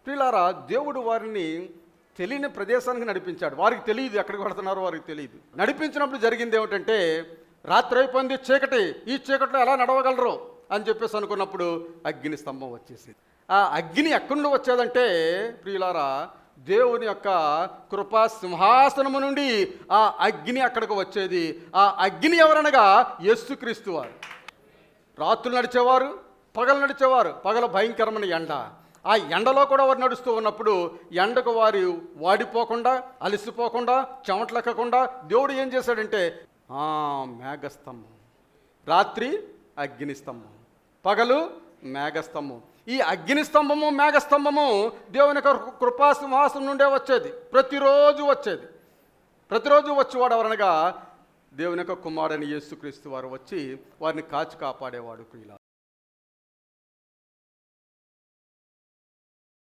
ప్రియులారా, దేవుడు వారిని తెలియని ప్రదేశానికి నడిపించాడు. వారికి తెలియదు ఎక్కడికి వెళుతున్నారో, వారికి తెలియదు. నడిపించినప్పుడు జరిగింది ఏమిటంటే, రాత్రి అయిపోయింది, చీకటి, ఈ చీకట్లో ఎలా నడవగలరు అని చెప్పేసి అనుకున్నప్పుడు అగ్ని స్తంభం వచ్చేసింది. ఆ అగ్ని ఎక్కడి నుండి వచ్చేదంటే ప్రియులారా, దేవుని యొక్క కృపా సింహాసనము నుండి ఆ అగ్ని అక్కడికి వచ్చేది. ఆ అగ్ని ఎవరనగా యేసుక్రీస్తు వారు. రాత్రులు నడిచేవారు, పగలు నడిచేవారు. పగల భయంకరమైన ఎండ. ఆ ఎండలో కూడా వారు నడుస్తూ ఉన్నప్పుడు ఎండకు వారు వాడిపోకుండా, అలసిపోకుండా, చెమటలెక్కకుండా దేవుడు ఏం చేశాడంటే మేఘస్తంభం. రాత్రి అగ్నిస్తంభం, పగలు మేఘస్తంభం. ఈ అగ్నిస్తంభము మేఘస్తంభము దేవుని యొక్క కృపా సింహాసనం నుండే వచ్చేది. ప్రతిరోజు వచ్చేది. ప్రతిరోజు వచ్చేవాడు ఎవరనగా దేవుని యొక్క కుమారుని యేసుక్రీస్తు వారు వచ్చి వారిని కాచి కాపాడేవాడు. ప్రియులారా,